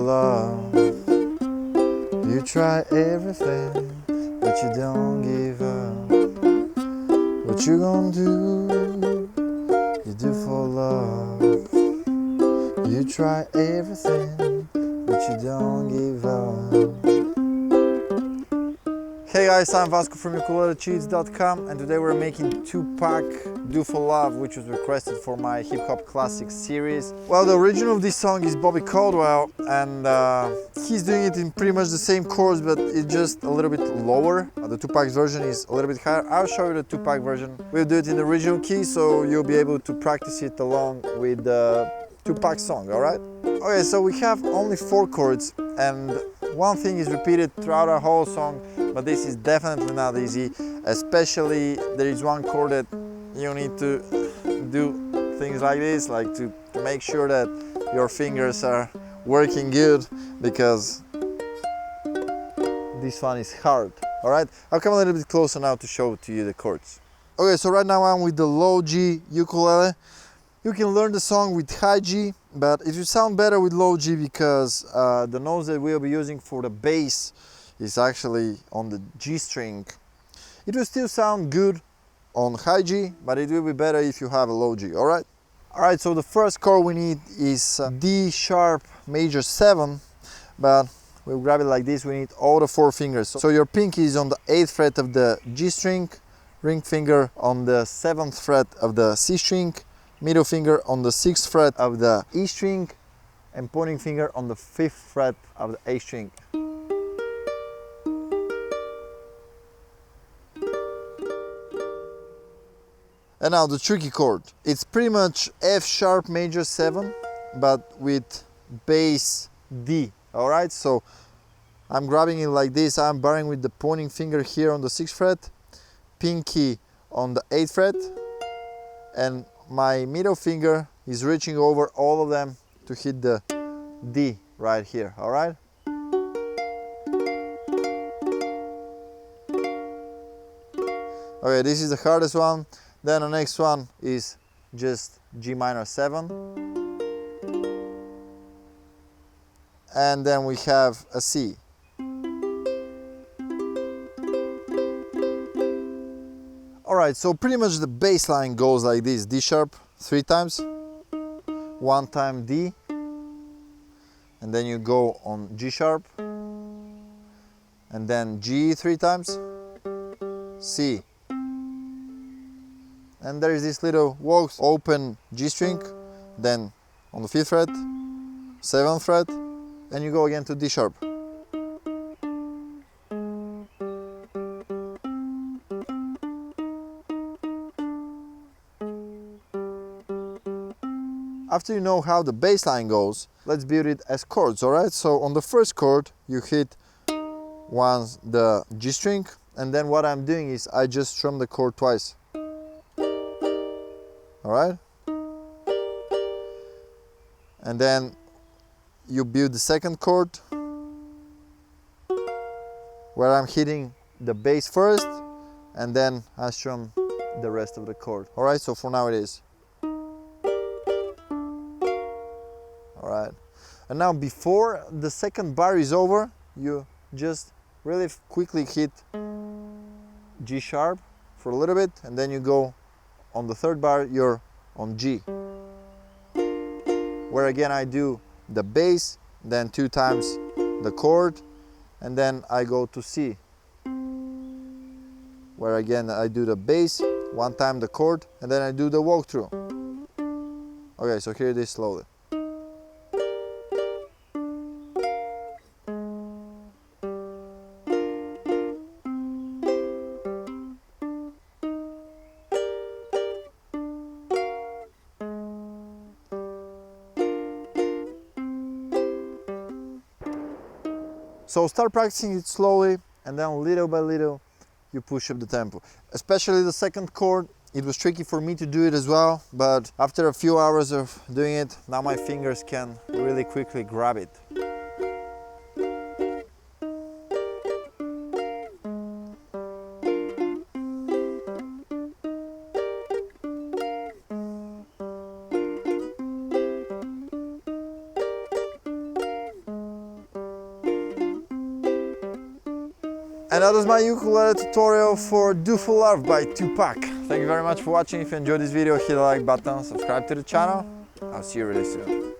love. You try everything, but you don't give up. What you gonna do? You do for love. You try everything, but you don't give up. Hey guys, I'm Vasco from ukulelecheats.com, and today we're making Tupac Do For Love, which was requested for my Hip Hop Classics series. Well, the original of this song is Bobby Caldwell, and he's doing it in pretty much the same chords, but it's just a little bit lower. The Tupac's version is a little bit higher. I'll show you the Tupac version. We'll do it in the original key, so you'll be able to practice it along with the Tupac song, alright? Okay, so we have only 4 chords, and one thing is repeated throughout our whole song, but this is definitely not easy. Especially there is one chord that you need to do things like this, like to make sure that your fingers are working good, because this one is hard. Alright, I'll come a little bit closer now to show to you the chords. Okay, so right now I'm with the low G ukulele. You can learn the song with high G, but it will sound better with low G because the notes that we'll be using for the bass is actually on the G string. It will still sound good on high G, but it will be better if you have a low G, alright? Alright, so the first chord we need is D sharp major 7, but we'll grab it like this. We need all the 4 fingers. So your pinky is on the 8th fret of the G string, ring finger on the 7th fret of the C string, middle finger on the 6th fret of the E string, and pointing finger on the 5th fret of the A string. And now the tricky chord. It's pretty much F sharp major 7, but with bass D, alright? So I'm grabbing it like this. I'm barring with the pointing finger here on the 6th fret, pinky on the 8th fret, and my middle finger is reaching over all of them to hit the D right here, alright? Okay, this is the hardest one. Then the next one is just G minor 7. And then we have a C. Alright, so pretty much the bass line goes like this. D sharp 3 times, 1 time D, and then you go on G sharp, and then G 3 times, C. And there is this little walk, open G string, then on the 5th fret, 7th fret, and you go again to D sharp. After you know how the bass line goes, let's build it as chords, alright? So on the first chord, you hit once the G string, and then what I'm doing is I just strum the chord twice. Alright? And then you build the second chord, where I'm hitting the bass first, and then I strum the rest of the chord. Alright, so for now it is. Alright. And now before the second bar is over, you just really quickly hit G sharp for a little bit, and then you go on the 3rd bar, you're on G, where again I do the bass, then 2 times the chord, and then I go to C, where again I do the bass, 1 time the chord, and then I do the walkthrough. Okay, so hear this slowly. So start practicing it slowly, and then little by little you push up the tempo. Especially the second chord, it was tricky for me to do it as well, but after a few hours of doing it, now my fingers can really quickly grab it. And that was my ukulele tutorial for Do For Love by Tupac. Thank you very much for watching. If you enjoyed this video, hit the like button, subscribe to the channel. I'll see you really soon.